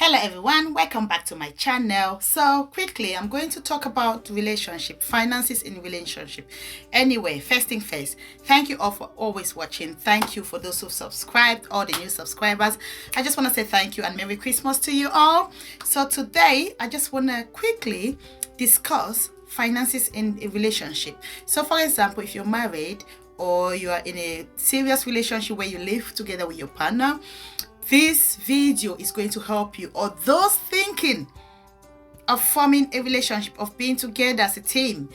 Hello everyone, welcome back to my channel. So quickly, I'm going to talk about relationship, finances in relationship. Anyway, first thing first, thank you all for always watching. Thank you for those who subscribed, all the new subscribers. I just want to say thank you and Merry Christmas to you all. So today, I just want to quickly discuss finances in a relationship. So for example, if you're married or you are in a serious relationship where you live together with your partner, this video is going to help you, or those thinking of forming a relationship, of being together as a team.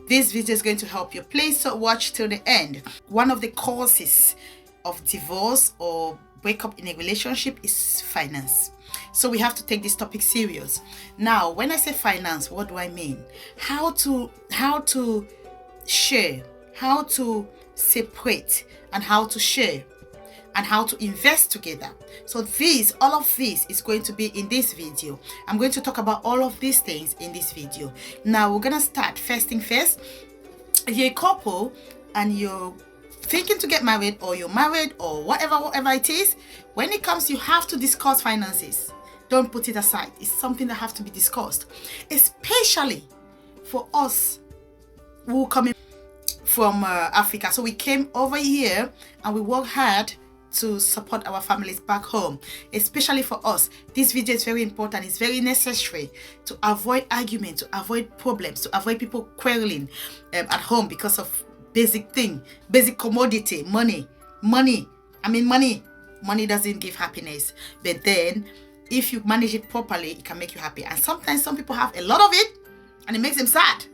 This video is going to help you. Please watch till the end. One of the causes of divorce or breakup in a relationship is finance. So we have to take this topic serious. Now, when I say finance, what do I mean? How to share, how to separate, and how to share, and how to invest together. So all of this is going to be in this video. I'm going to talk about all of these things in this video. Now we're gonna start. First thing first, if you're a couple and you're thinking to get married, or you're married, or whatever it is, when it comes, you have to discuss finances. Don't put it aside. It's something that has to be discussed, especially for us who come from Africa. So we came over here and we work hard to support our families back home. Especially for us, this video is very important. It's very necessary to avoid argument, to avoid problems, to avoid people quarreling at home because of basic commodity, money. Money doesn't give happiness, but then if you manage it properly, it can make you happy. And sometimes some people have a lot of it and it makes them sad.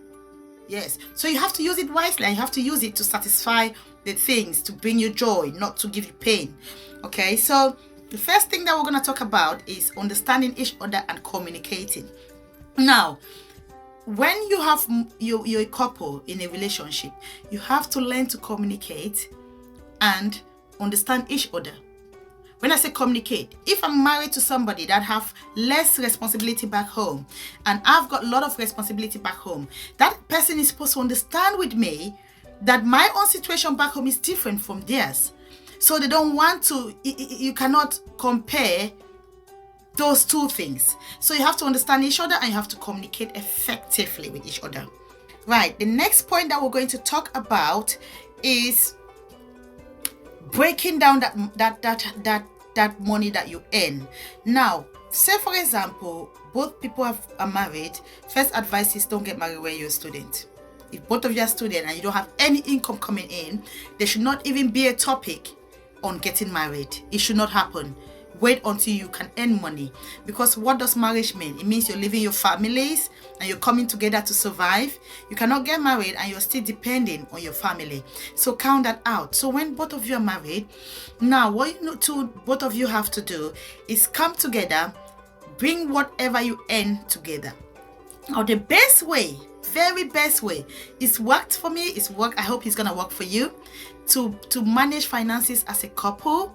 Yes, so you have to use it wisely, and you have to use it to satisfy the things, to bring you joy, not to give you pain. Okay, so the first thing that we're going to talk about is understanding each other and communicating. Now, when you're a couple in a relationship, you have to learn to communicate and understand each other. When I say communicate, if I'm married to somebody that have less responsibility back home and I've got a lot of responsibility back home, that person is supposed to understand with me that my own situation back home is different from theirs. So they don't want to, you cannot compare those two things. So you have to understand each other and you have to communicate effectively with each other. Right, the next point that we're going to talk about is breaking down that money that you earn. Now, say for example, both people are married. First advice is don't get married when you're a student. If both of you are student and you don't have any income coming in, there should not even be a topic on getting married. It should not happen. Wait until you can earn money. Because what does marriage mean? It means you're leaving your families and you're coming together to survive. You cannot get married and you're still depending on your family. So count that out. So when both of you are married, now what both of you have to do is come together, bring whatever you earn together. Now the best way, very best way, it's worked for me, it's worked, I hope it's gonna work for you, to manage finances as a couple,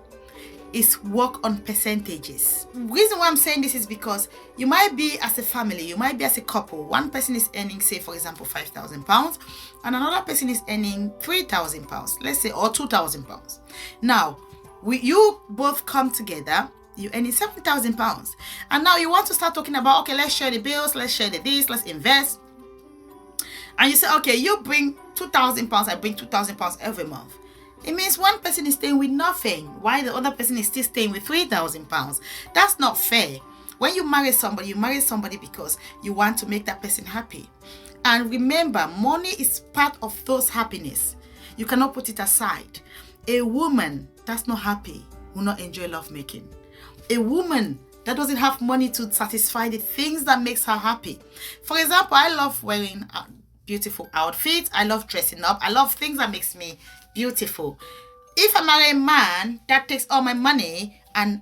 is work on percentages. Reason why I'm saying this is because you might be as a family, you might be as a couple. One person is earning, say for example, £5,000, and another person is earning £3,000, let's say, or £2,000. Now, you both come together, you earning £7,000, and now you want to start talking about, okay, let's share the bills, let's share this, let's invest. And you say, okay, you bring £2,000, I bring £2,000 every month. It means one person is staying with nothing, while the other person is still staying with £3,000. That's not fair. When you marry somebody because you want to make that person happy. And remember, money is part of those happiness. You cannot put it aside. A woman that's not happy will not enjoy lovemaking. A woman that doesn't have money to satisfy the things that makes her happy. For example, I love wearing beautiful outfits. I love dressing up. I love things that makes me beautiful. If I marry a man that takes all my money and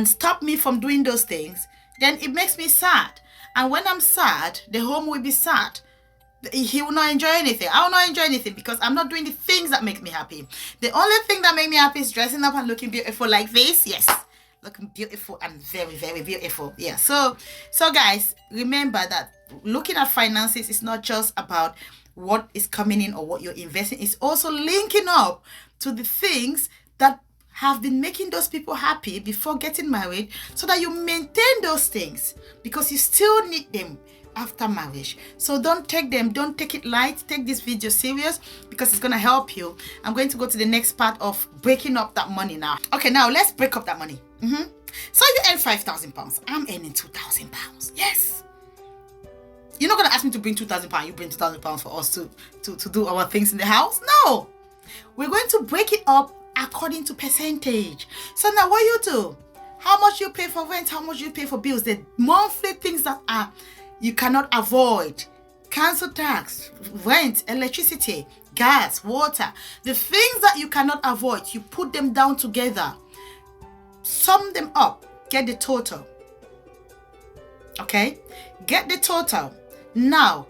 stop me from doing those things, then it makes me sad. And when I'm sad, the home will be sad. He will not enjoy anything. I will not enjoy anything because I'm not doing the things that make me happy. The only thing that make me happy is dressing up and looking beautiful like this. Yes, looking beautiful and very, very beautiful. Yeah. So guys, remember that looking at finances is not just about what is coming in or what you're investing. It's also linking up to the things that have been making those people happy before getting married so that you maintain those things, because you still need them after marriage. So don't take it light. Take this video serious, because it's going to help you. I'm going to go to the next part of breaking up that money now. Okay, now let's break up that money. So you earn £5,000. I'm earning £2,000. Yes. You're not going to ask me to bring £2,000. You bring £2,000 for us to do our things in the house. No. We're going to break it up according to percentage. So now what you do, how much you pay for rent, how much you pay for bills, the monthly things that are you cannot avoid, council tax, rent, electricity, gas, water, the things that you cannot avoid, you put them down together, sum them up, get the total. Okay, get the total. Now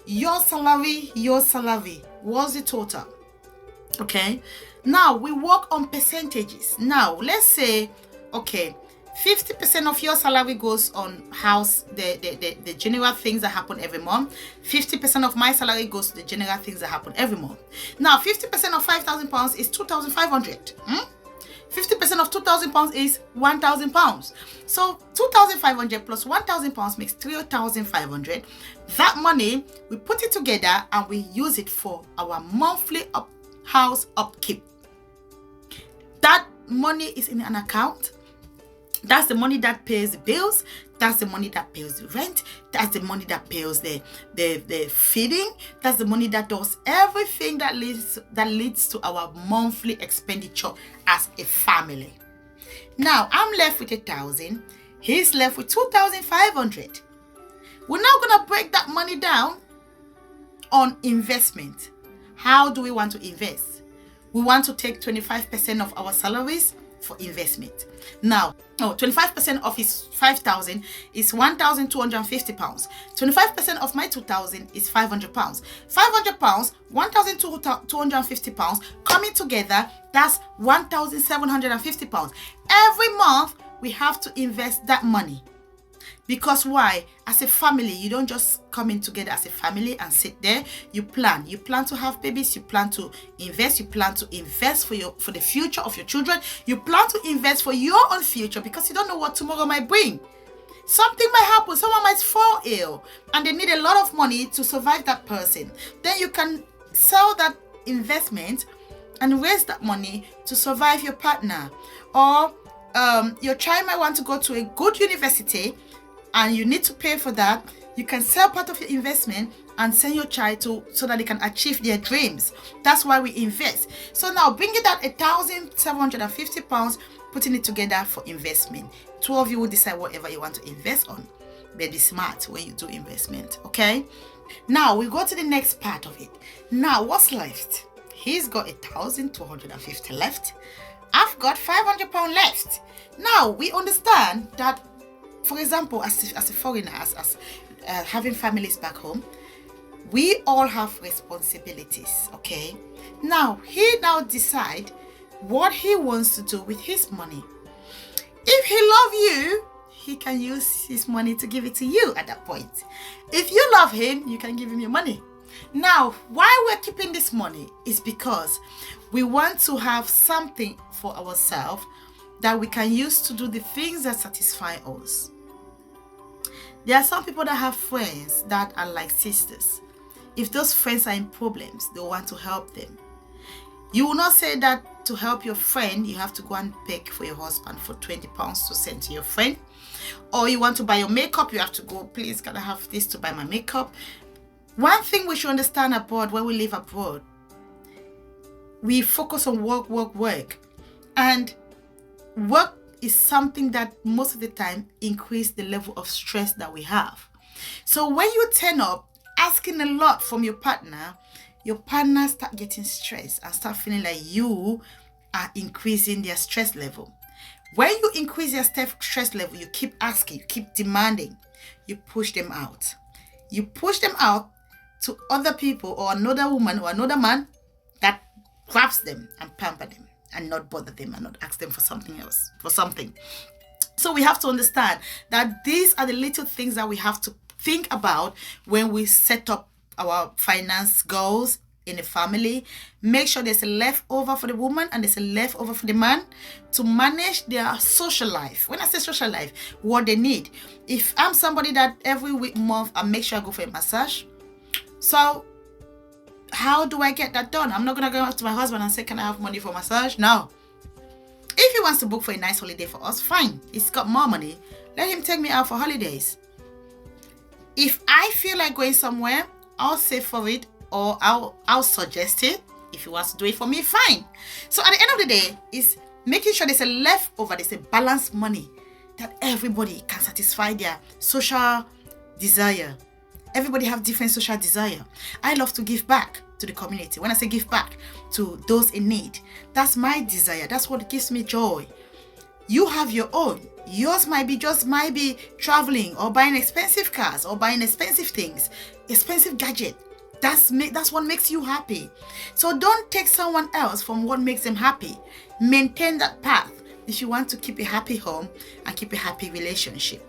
your salary, what's the total? Okay, now we work on percentages. Now let's say, okay, 50% of your salary goes on house, the general things that happen every month. 50% of my salary goes to the general things that happen every month. Now 50% of £5,000 is 2,500. 50% of £2,000 is £1,000. So 2,500 plus £1,000 makes 3,500. That money, we put it together and we use it for our monthly house upkeep. That money is in an account. That's the money that pays the bills. That's the money that pays the rent. That's the money that pays the feeding. That's the money that does everything that leads to our monthly expenditure as a family. Now I'm left with 1,000. He's left with 2,500. We're now gonna break that money down on investment. How do we want to invest? We want to take 25% of our salaries for investment. Now, 25% of his 5,000 is £1,250. 25% of my 2,000 is £500. £500, £1,250 coming together, that's £1,750. Every month we have to invest that money. Because why? As a family, you don't just come in together as a family and sit there. You plan. You plan to have babies. You plan to invest. You plan to invest for the future of your children. You plan to invest for your own future, because you don't know what tomorrow might bring. Something might happen. Someone might fall ill and they need a lot of money to survive that person. Then you can sell that investment and raise that money to survive your partner. Or your child might want to go to a good university and you need to pay for that. You can sell part of your investment and send your child so that they can achieve their dreams. That's why we invest. So now bringing that £1,750, putting it together for investment. Two of you will decide whatever you want to invest on. But be smart when you do investment, okay? Now we go to the next part of it. Now what's left? He's got 1,250 left. I've got £500 left. Now we understand that, for example, as a foreigner, as having families back home, we all have responsibilities, okay? Now he decide what he wants to do with his money. If he loves you, he can use his money to give it to you at that point. If you love him, you can give him your money. Now, why we're keeping this money is because we want to have something for ourselves that we can use to do the things that satisfy us. There are some people that have friends that are like sisters. If those friends are in problems, they want to help them. You will not say that to help your friend, you have to go and beg for your husband for £20 to send to your friend. Or you want to buy your makeup, you have to go, please, can I have this to buy my makeup? One thing we should understand abroad, when we live abroad, we focus on work. And work is something that most of the time increase the level of stress that we have. So when you turn up asking a lot from your partner start getting stressed and start feeling like you are increasing their stress level. When you increase their stress level, you keep asking, you keep demanding, you push them out. You push them out to other people or another woman or another man that grabs them and pamper them and not bother them and not ask them for something else, for something. So we have to understand that these are the little things that we have to think about when we set up our finance goals in a family, make sure there's a leftover for the woman and there's a leftover for the man to manage their social life. When I say social life, what they need. If I'm somebody that every month I make sure I go for a massage, so how do I get that done? I'm not gonna go up to my husband and say, can I have money for massage? No. If he wants to book for a nice holiday for us, fine. He's got more money. Let him take me out for holidays. If I feel like going somewhere, I'll save for it, or I'll suggest it. If he wants to do it for me, fine. So at the end of the day, it's making sure there's a leftover, there's a balanced money that everybody can satisfy their social desire. Everybody have different social desire. I love to give back to the community. When I say give back to those in need, that's my desire. That's what gives me joy. You have your own. Yours might be traveling or buying expensive cars or buying expensive things, expensive gadget. That's what makes you happy. So don't take someone else from what makes them happy. Maintain that path if you want to keep a happy home and keep a happy relationship.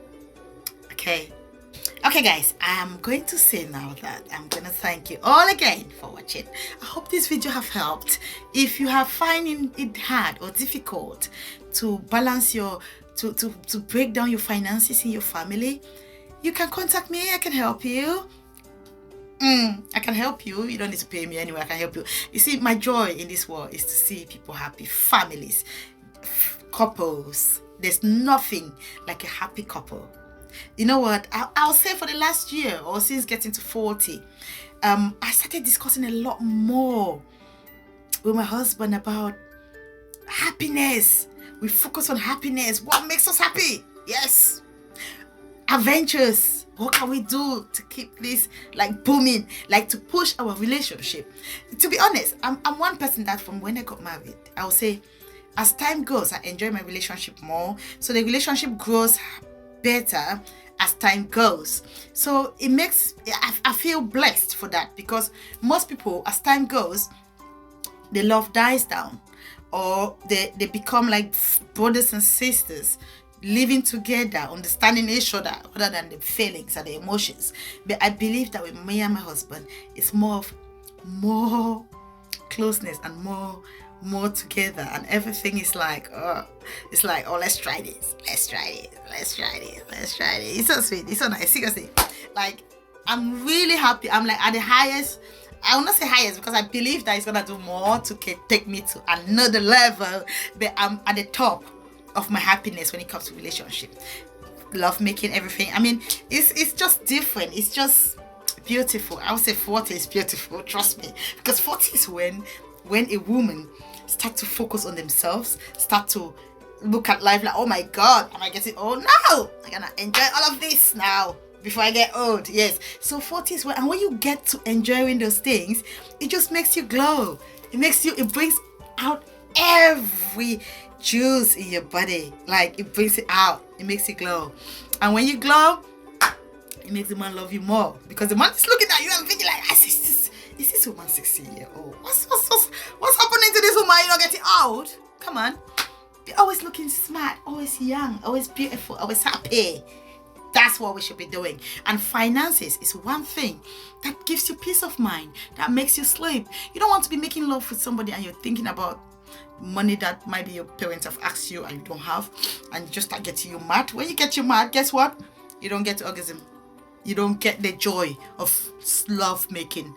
Okay guys, I'm going to say now that I'm going to thank you all again for watching. I hope this video have helped. If you have finding it hard or difficult to balance to break down your finances in your family, you can contact me. I can help you. I can help you. You don't need to pay me anyway. I can help you. You see, my joy in this world is to see people happy, families, couples. There's nothing like a happy couple. You know what? I'll say for the last year or since getting to 40, I started discussing a lot more with my husband about happiness. We focus on happiness. What makes us happy? Yes. Adventures. What can we do to keep this like booming, like to push our relationship? To be honest, I'm one person that from when I got married, I would say as time goes, I enjoy my relationship more. So the relationship grows better as time goes. So it makes, I feel blessed for that, because most people, as time goes, the love dies down, or they become like brothers and sisters, living together, understanding each other rather than the feelings and the emotions. But I believe that with me and my husband, it's more closeness and more together, and everything is like, it's like, oh, let's try this. It's so sweet, it's so nice. Seriously, like, I'm really happy. I'm like at the highest. I will not say highest because I believe that it's gonna do more to take me to another level, but I'm at the top of my happiness when it comes to relationship, love making, everything. I mean, it's just different. It's just beautiful. I would say 40 is beautiful, trust me, because 40 is when a woman start to focus on themselves, start to look at life like, oh my God, am I getting old? No, I'm gonna enjoy all of this now before I get old. Yes. So 40 is when, and when you get to enjoying those things, it just makes you glow. It brings out every juice in your body. Like, it brings it out. It makes you glow. And when you glow, it makes the man love you more, because the man is looking at you and thinking like, is this woman 16-year-old? What's happening to this woman? You're not getting old? Come on. Be always looking smart, always young, always beautiful, always happy. That's what we should be doing. And finances is one thing that gives you peace of mind, that makes you sleep. You don't want to be making love with somebody and you're thinking about money that maybe your parents have asked you and you don't have, and just start getting you mad. When you get you mad, guess what? You don't get orgasm. You don't get the joy of love making,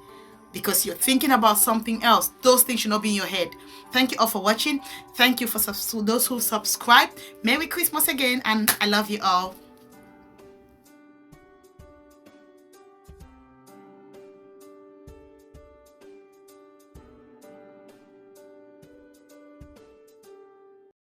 because you're thinking about something else. Those things should not be in your head. Thank you all for watching. Thank you for those who subscribe. Merry Christmas again, and I love you all.